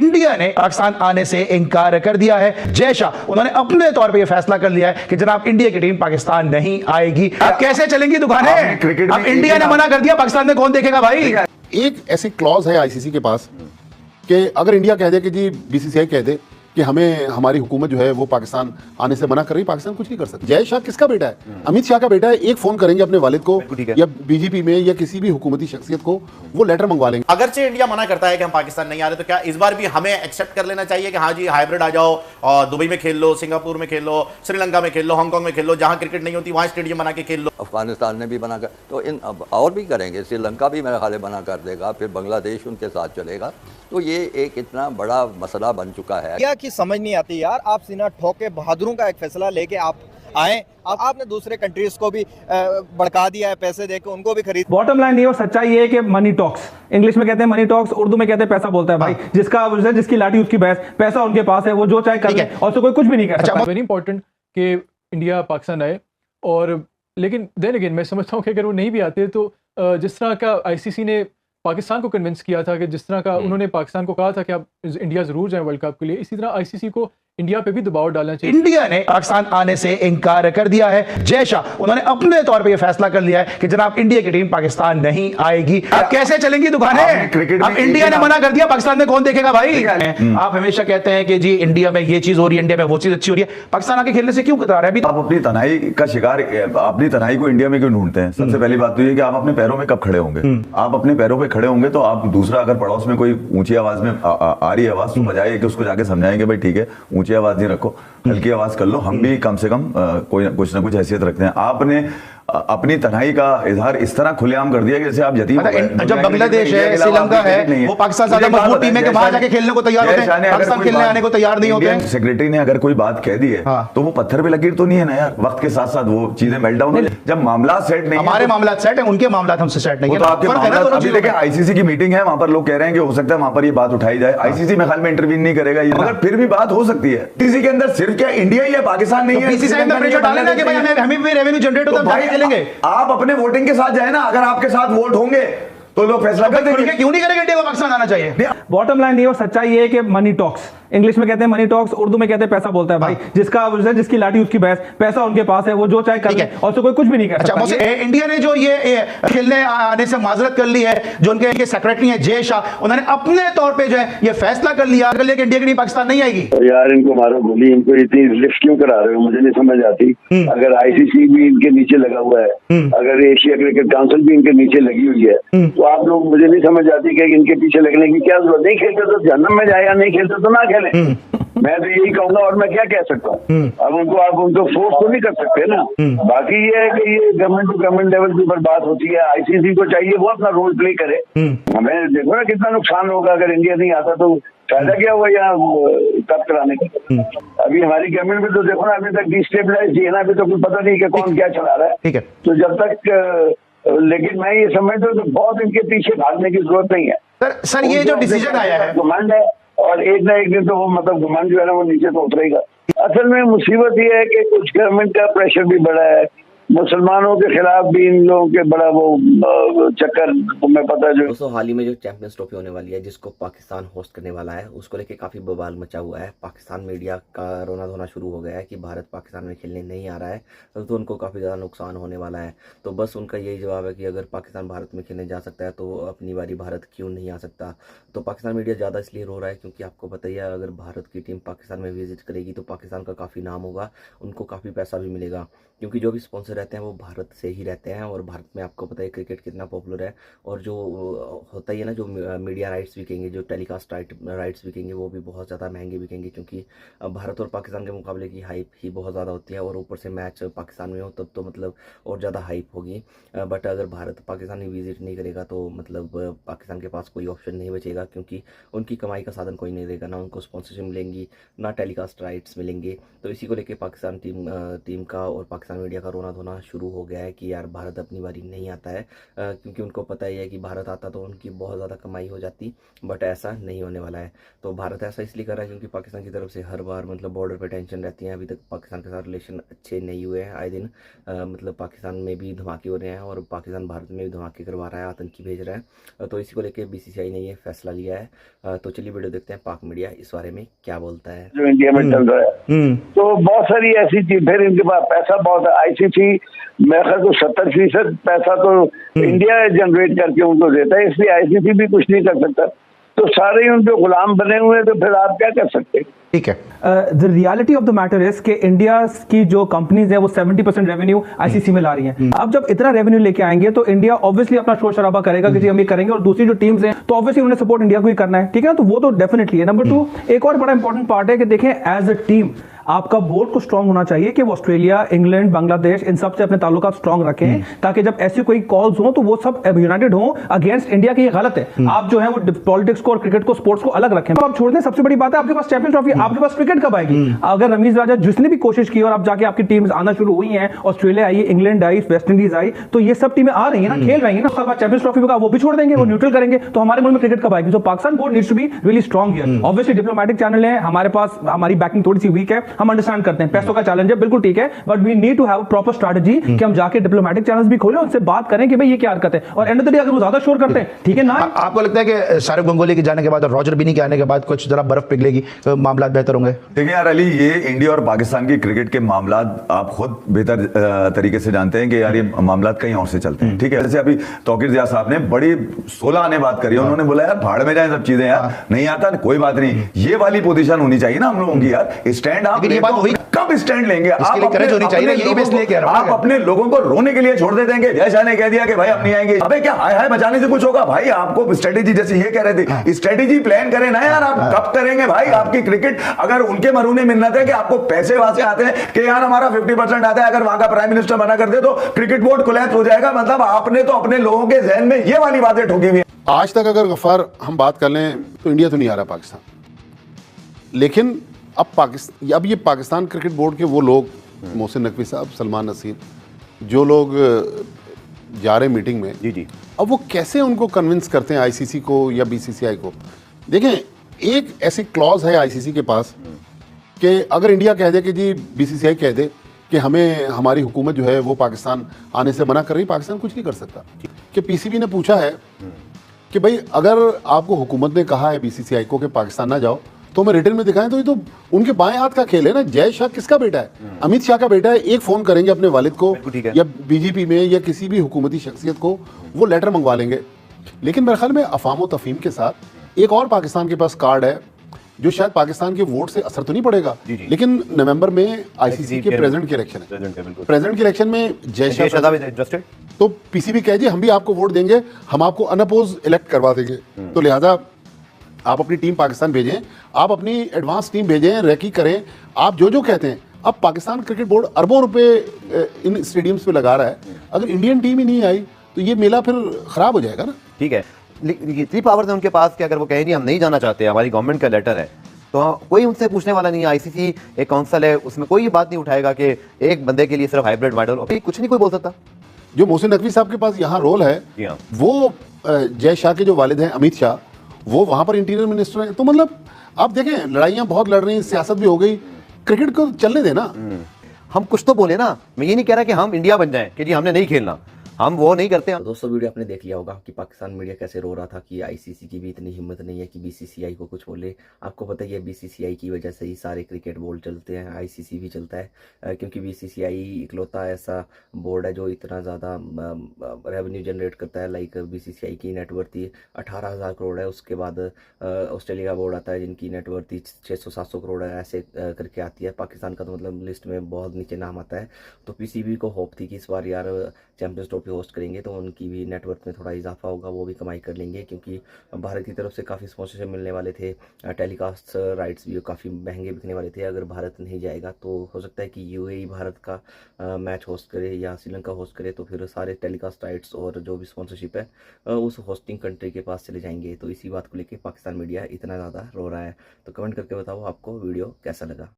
India ने पाकिस्तान आने से इनकार कर दिया है। जय शाह उन्होंने अपने तौर पे यह फैसला कर लिया है कि जनाब इंडिया की टीम पाकिस्तान नहीं आएगी। अब कैसे चलेंगी दुकानें? क्रिकेट अब इंडिया ने मना कर दिया, पाकिस्तान में कौन देखेगा भाई? एक ऐसे क्लॉज है आईसीसी के पास कि अगर इंडिया कह दे कि जी बीसीसीआई कह दे कि हमें हमारी हुकूमत जो है वो पाकिस्तान आने से मना कर रही, पाकिस्तान कुछ नहीं कर सकता। जय शाह किसका बेटा है? अमित शाह का बेटा है। एक फोन करेंगे अपने वालिद को या बीजेपी में या किसी भी हुकूमती शख्सियत को, वो लेटर मंगवा लेंगे। अगरचे इंडिया मना करता है कि हम पाकिस्तान नहीं आ रहे, तो क्या इस बार भी हमें एक्सेप्ट कर लेना चाहिए कि हाँ जी हाइब्रिड आ जाओ और दुबई में खेल लो, सिंगापुर में खेल लो, श्रीलंका में खेल लो, हांगकांग में खेल लो, जहां क्रिकेट नहीं होती वहां स्टेडियम बना के खेल लो। अफगानिस्तान ने भी बना कर, तो इन अब और भी करेंगे। श्रीलंका भी मेरा ख्याल है बना कर देगा, फिर बांग्लादेश उनके साथ चलेगा। तो ये एक इतना बड़ा मसला बन चुका है क्या कि समझ नहीं आती यार। आप सीना ठोक के बहादुरों का एक फैसला लेके आप आए, अब आपने दूसरे कंट्रीज को भी भड़का दिया है, पैसे देके उनको भी खरीद। बॉटम लाइन ये और सच्चाई ये है कि मनी टॉक्स, इंग्लिश में कहते हैं मनी टॉक्स, उर्दू में कहते हैं पैसा बोलता है भाई। जिसकी लाठी उसकी भैंस, पैसा उनके पास है, वो जो चाहे कर ले और तो कोई कुछ भी नहीं कर सकता। वेरी इंपॉर्टेंट कि इंडिया पाकिस्तान आए, और लेकिन देन अगेन मैं समझता हूँ कि अगर वो नहीं भी आते तो जिस तरह का आईसीसी ने पाकिस्तान को कन्विंस किया था कि जिस तरह का उन्होंने पाकिस्तान को कहा था कि आप इंडिया जरूर जाए वर्ल्ड कप के लिए, इसी तरह आईसीसी को इंडिया पे भी दबाव डालना चाहिए। इंडिया ने पाकिस्तान आने से इनकार कर दिया है। जय शाह उन्होंने अपने तौर पे यह फैसला कर लिया है कि जनाब इंडिया की टीम पाकिस्तान नहीं आएगी। अब कैसे चलेंगी दुकानें? क्रिकेट अब इंडिया ने मना कर दिया, पाकिस्तान में कौन देखेगा भाई? आप हमेशा कहते हैं कि जी इंडिया में ये चीज हो रही है, इंडिया में वो चीज अच्छी हो रही है, पाकिस्तान आके खेलने से क्यों कतरा रहा है? अभी आप अपनी तनाई का शिकार, अपनी तनाई को इंडिया में क्यों ढूंढते हैं? सबसे पहली बात तो ये कि आप अपने पैरों में कब खड़े होंगे। आप अपने पैरों पे खड़े होंगे तो आप दूसरा अगर पड़ोस में कोई ऊंची आवाज में आ रही आवाज तो बजाय कि उसको जाके समझाएंगे भाई ठीक है ऊंची आवाज नहीं रखो, हल्की आवाज कर लो, हम भी कम से कम कुछ ना कुछ हैसियत रखते हैं। आपने अपनी तन्हाई का इजहार इस तरह खुलेआम कर दिया कि जैसे आप यतीम हो गए। जब बांग्लादेश है, श्रीलंका है, वो पाकिस्तान से ज्यादा मजबूत टीम है कि वहां जाके खेलने को तैयार होते हैं, पाकिस्तान खेलने आने को तैयार नहीं होते हैं। सेक्रेटरी ने अगर कोई बात कह दी है तो वो पत्थर पे लकीर तो नहीं है ना यार। वक्त के साथ साथ वो चीजें मेल्ट डाउन हो, जब मामला सेट नहीं, हमारे मामला सेट है, उनके मामला हमसे सेट नहीं है। तो आपके अभी देखिए आईसीसी की मीटिंग है, वहां पर लोग कह रहे हैं कि हो सकता है वहां पर ये बात उठाई जाए। आईसीसी में ख्याल में इंटरवीन नहीं करेगा ये, मगर फिर भी बात हो सकती है। आईसीसी के अंदर सिर्फ क्या इंडिया ही है, पाकिस्तान नहीं है। बीसीसीआई अंदर प्रेशर डालेगा कि भाई हमें भी रेवेन्यू जनरेट होता है, हम जाके खेलेंगे। आप अपने वोटिंग के साथ जाए ना, अगर आपके साथ वोट होंगे तो लोग फैसला कर देंगे। क्यों नहीं करेंगे इंडिया को पाकिस्तान आना चाहिए? बॉटम लाइन ये और सच्चाई ये है कि मनी टॉक्स, इंग्लिश में कहते हैं मनी टॉक्स, उर्दू में कहते हैं पैसा बोलता है भाई। जिसकी लाठी उसकी भैंस, पैसा उनके पास है, वो जो चाहे कर ले और तो कोई कुछ भी नहीं कर सकता। इंडिया ने जो ये खेलने आने से माजरत कर ली है, जो उनके सेक्रेटरी हैं जय शाह, उन्होंने अपने तौर पे जो है ये फैसला कर लिया कि इंडिया की टीम पाकिस्तान नहीं आएगी। यार इनको मारो गोली, इनको इतनी लिफ्ट क्यों करा रहे हो, मुझे नहीं समझ आती। अगर आईसीसी भी इनके नीचे लगा हुआ है, अगर एशिया क्रिकेट काउंसिल भी इनके नीचे लगी हुई है, तो आप लोग, मुझे नहीं समझ आती कि इनके पीछे लगने की क्या जरूरत। नहीं खेलते तो जहन्नम में जाए, या नहीं खेलते तो ना खेले। मैं तो यही कहूंगा, और मैं क्या कह सकता हूँ। अब आप उनको फोर्स तो नहीं कर सकते ना। बाकी ये है कि ये गवर्नमेंट टू गवर्नमेंट लेवल के ऊपर बात होती है। आईसीसी को चाहिए वो अपना रोल प्ले करे। हमें देखो ना कितना नुकसान होगा अगर इंडिया नहीं आता, तो फायदा क्या हुआ यहाँ कब कराने का। अभी हमारी गवर्नमेंट भी तो देखो ना, अभी तक डिस्टेबलाइज है ना, अभी तो कुछ पता नहीं कि कौन क्या चला रहा है। ठीक है, तो जब तक लेकिन मैं ये समझता हूँ कि बहुत इनके पीछे भागने की जरूरत नहीं है। सर ये जो डिसीजन आया है, घमंड है, और एक ना एक दिन तो वो मतलब घमंड जो है ना वो नीचे तो उतरेगा। असल में मुसीबत ये है कि कुछ गवर्नमेंट का प्रेशर भी बड़ा है, मुसलमानों के खिलाफ भी इन लोगों के बड़ा वो चक्कर तुम्हें पता है। जो दोस्तों हाल ही में जो चैंपियंस ट्रॉफी होने वाली है, जिसको पाकिस्तान होस्ट करने वाला है, उसको लेके काफ़ी बवाल मचा हुआ है। पाकिस्तान मीडिया का रोना धोना शुरू हो गया है कि भारत पाकिस्तान में खेलने नहीं आ रहा है, तो उनको काफ़ी ज़्यादा नुकसान होने वाला है। तो बस उनका यही जवाब है कि अगर पाकिस्तान भारत में खेलने जा सकता है तो अपनी बारी भारत क्यों नहीं आ सकता। तो पाकिस्तान मीडिया ज़्यादा इसलिए रो रहा है क्योंकि आपको पता ही है, अगर भारत की टीम पाकिस्तान में विजिट करेगी तो पाकिस्तान का काफ़ी नाम होगा, उनको काफ़ी पैसा भी मिलेगा, क्योंकि जो भी स्पॉन्सर रहते हैं वो भारत से ही रहते हैं। और भारत में आपको पता है क्रिकेट कितना पॉपुलर है, और जो होता ही है ना, जो मीडिया राइट्स बिकेंगे, जो टेलीकास्ट राइट्स बिकेंगे, वो भी बहुत ज़्यादा महंगे बिकेंगे, क्योंकि भारत और पाकिस्तान के मुकाबले की हाइप ही बहुत ज़्यादा होती है। और ऊपर से मैच पाकिस्तान में हो तब तो मतलब और ज़्यादा हाइप होगी। बट अगर भारत पाकिस्तान ही विजिट नहीं करेगा तो मतलब पाकिस्तान के पास कोई ऑप्शन नहीं बचेगा, क्योंकि उनकी कमाई का साधन कोई नहीं रहेगा, ना उनको स्पॉन्सरशिप मिलेंगी, ना टेलीकास्ट राइट्स मिलेंगे। तो इसी को लेकर पाकिस्तान टीम का और पाकिस्तान मीडिया का रोना धोना होना शुरू हो गया है कि यार भारत अपनी बारी नहीं आता है, क्योंकि उनको पता ही है कि भारत आता तो उनकी बहुत ज़्यादा कमाई हो जाती, बट ऐसा नहीं होने वाला है। तो भारत ऐसा इसलिए कर रहा है क्योंकि पाकिस्तान की तरफ से हर बार मतलब बॉर्डर पे टेंशन रहती है। अभी तक पाकिस्तान के साथ रिलेशन अच्छे नहीं हुए हैं, आए दिन मतलब पाकिस्तान में भी धमाके हो रहे हैं और पाकिस्तान भारत में भी धमाके करवा रहा है, आतंकी भेज रहा है। तो इसी को लेकर बीसीसीआई ने ये फैसला लिया है। तो चलिए वीडियो देखते हैं, पाक मीडिया इस बारे में क्या बोलता है। जो इंडिया में चल रहा है तो बहुत सारी ऐसी चीज, फिर इनके पास पैसा बहुत है। आईसीसी मेरे ख्याल को 70% पैसा तो इंडिया जनरेट करके उनको देता है, इसलिए आईसीसी भी कुछ नहीं कर सकता। तो सारे उनके गुलाम बने हुए हैं, तो फिर आप क्या कर सकते हैं। ठीक है। The reality of the matter is कि इंडिया की जो कंपनीज है वो 70% रेवेन्यू आईसीसी में ला रही हैं। अब जब इतना रेवेन्यू लेके आएंगे तो इंडिया ऑब्वियसली अपना शोर शराबा करेगा कि जी हम ये करेंगे, और दूसरी जो टीम्स हैं तो ऑब्वियसली उन्हें सपोर्ट इंडिया को ही करना है, ठीक है ना। तो वो तो डेफिनेटली है। नंबर 2, एक और बड़ा इंपॉर्टेंट पार्ट है कि देखें एज अ टीम आपका बोर्ड को स्ट्रांग होना चाहिए कि वो ऑस्ट्रेलिया, इंग्लैंड, बांग्लादेश इन सब से अपने ताल्लुकात स्ट्रांग रखें, ताकि जब ऐसी कोई कॉल्स हो तो वो सब यूनाइटेड हो अगेंस्ट इंडिया की। ये गलत है। आप जो है वो पॉलिटिक्स को और क्रिकेट को, स्पोर्ट्स को अलग रखें। तो आप छोड़ दें। सबसे बड़ी बात है आपके पास चैंपियंस ट्रॉफी, आपके पास क्रिकेट कब आएगी? अगर रमीज राजा जिसने भी कोशिश की और अब जाके आपकी टीम्स आना शुरू हुई हैं, ऑस्ट्रेलिया आई, इंग्लैंड आई, वेस्ट इंडीज आई, तो ये सब टीमें आ रही है ना, खेल रही है ना। उसके बाद चैंपियंस ट्रॉफी का वो भी छोड़ देंगे, वो न्यूट्रल करेंगे, तो हमारे मुल्क में क्रिकेट कब आएगी? तो Pakistan board needs to be really strong here. Obviously diplomatic channel है हमारे पास, हमारी बैकिंग थोड़ी सी वीक है, हम अंडरस्टैंड करते हैं, पैसों का चैलेंज है, बिल्कुल ठीक है, but we need to have proper strategy कि हम जाके डिप्लोमेटिक चैनल्स भी खोलें, उनसे बात करें कि भाई ये क्या हरकत है, और एंड ऑफ द डे अगर वो ज्यादा शोर करते हैं, ठीक है ना। आपको लगता है कि शाहरुख गंगोली के जाने के बाद और रॉजर बिनी के आने के बाद कुछ जरा बर्फ पिघलेगी तो मामला बेहतर होंगे? देखिए यार अली, ये इंडिया और पाकिस्तान की क्रिकेट के मामला आप खुद बेहतर तरीके से जानते हैं कि यार ये मामला कहीं और से चलते हैं, ठीक है। जैसे अभी तौकीर जिया साहब ने बड़ी 16 आने बात करी, उन्होंने बोला यार भाड़ में जाए सब चीजें, यार नहीं आता कोई बात नहीं। ये वाली पोजीशन होनी चाहिए ना हम लोगों की यार। स्टैंड आप कब स्टैंड लेंगे? आप अपने लोगों को रोने के लिए छोड़ देते हैं। जय शाह ने कह दिया कि भाई हम नहीं आएंगे, अबे क्या हाय हाय बचाने से कुछ होगा? भाई आपको स्ट्रेटेजी, जैसे ये कह रहे थे, स्ट्रेटेजी प्लान करें ना यार। आप कब करेंगे भाई आपकी क्रिकेट? अगर उनके मरूने मिन्नत है कि आपको पैसे वहां से आते हैं कि यार हमारा 50% आता है, अगर वहां का प्राइम मिनिस्टर मना कर दे तो क्रिकेट बोर्ड कोलैप्स हो जाएगा, मतलब आपने तो अपने लोगों के जहन में ये वाली बातें ठोकी हुई है। आज तक अगर गफ्फार हम बात कर लें तो इंडिया तो नहीं आ रहा पाकिस्तान, लेकिन अब ये पाकिस्तान क्रिकेट बोर्ड के वो लोग, मोहसिन नकवी साहब, सलमान नसीर, जो लोग जा रहे मीटिंग में, जी, अब वो कैसे उनको कन्विंस करते हैं आईसीसी को या बीसीसीआई को? देखें, एक ऐसी क्लॉज है आईसीसी के पास कि अगर इंडिया कह दे कि जी, बीसीसीआई कह दे कि हमें हमारी हुकूमत जो है वो पाकिस्तान आने से मना कर रही, पाकिस्तान कुछ नहीं कर सकता। कि पीसीबी ने पूछा है कि भाई अगर आपको हुकूमत ने कहा है बीसीसीआई को कि पाकिस्तान ना जाओ, तो हमें रिटर्न में दिखाएं। तो ये तो उनके बाएं हाथ का खेल है ना। जय शाह किसका बेटा है? अमित शाह का बेटा है। एक फोन करेंगे अपने वालिद को या बीजेपी में या किसी भी हुकूमती शख्सियत को, वो लेटर मंगवा लेंगे। लेकिन मेरे ख्याल में अफाम तफहीम के साथ एक और पाकिस्तान के पास कार्ड है जो शायद पाकिस्तान के वोट से असर तो नहीं पड़ेगा, लेकिन नवंबर में आईसीसी के प्रेसिडेंट के इलेक्शन है। प्रेसिडेंट के इलेक्शन में जय शाह इंटरेस्टेड, तो पीसीबी कह दिए हम भी आपको वोट देंगे, हम आपको अनअपोज इलेक्ट करवा देंगे। तो लिहाजा आप अपनी टीम पाकिस्तान भेजें, आप अपनी एडवांस टीम भेजें, रैकी करें, आप जो जो कहते हैं। अब पाकिस्तान क्रिकेट बोर्ड अरबों रुपए इन स्टेडियम्स पे लगा रहा है, अगर इंडियन टीम ही नहीं आई तो ये मेला फिर खराब हो जाएगा ना। ठीक है, इतनी पावर है उनके पास कि अगर वो कहें नहीं हम नहीं जाना चाहते, हमारी गवर्नमेंट का लेटर है, तो कोई उनसे पूछने वाला नहीं है। आईसीसी एक काउंसिल है, उसमें कोई बात नहीं उठाएगा कि एक बंदे के लिए सिर्फ हाइब्रिड मॉडल, कुछ नहीं कोई बोल सकता। जो मोहसिन नकवी साहब के पास यहाँ रोल है, वो जय शाह के जो वालिद हैं अमित शाह, वो वहां पर इंटीरियर मिनिस्टर हैं। तो मतलब आप देखें, लड़ाइयां बहुत लड़ रही हैं, सियासत भी हो गई, क्रिकेट को चलने देना। हम कुछ तो बोले ना। मैं ये नहीं कह रहा कि हम इंडिया बन जाएं कि जी हमने नहीं खेलना, हम वो नहीं करते। तो दोस्तों, वीडियो आपने देख लिया होगा कि पाकिस्तान मीडिया कैसे रो रहा था कि आईसीसी की भी इतनी हिम्मत नहीं है कि बीसीसीआई को कुछ बोले। आपको पता ही है बीसीसीआई की वजह से ही सारे क्रिकेट बोर्ड चलते हैं, आईसीसी भी चलता है, क्योंकि बीसीसीआई इकलौता ऐसा बोर्ड है जो इतना ज़्यादा रेवेन्यू जनरेट करता है। लाइक बीसीसीआई की नेटवर्थ 18,000 करोड़ है, उसके बाद ऑस्ट्रेलिया बोर्ड आता है जिनकी नेटवर्थ 600-700 करोड़ है, ऐसे करके आती है। पाकिस्तान का तो मतलब लिस्ट में बहुत नीचे नाम आता है। तो पीसीबी को होप थी कि इस बार यार चैंपियंस ट्रॉफी होस्ट करेंगे तो उनकी भी नेटवर्क में थोड़ा इजाफा होगा, वो भी कमाई कर लेंगे, क्योंकि भारत की तरफ से काफ़ी स्पॉन्सरशिप मिलने वाले थे, टेलीकास्ट राइट्स भी काफ़ी महंगे बिकने वाले थे। अगर भारत नहीं जाएगा तो हो सकता है कि यूएई भारत का मैच होस्ट करे या श्रीलंका होस्ट करे, तो फिर सारे टेलीकास्ट राइट्स और जो भी स्पॉन्सरशिप है उस होस्टिंग कंट्री के पास चले जाएंगे। तो इसी बात को लेकर पाकिस्तान मीडिया इतना ज़्यादा रो रहा है। तो कमेंट करके बताओ आपको वीडियो कैसा लगा।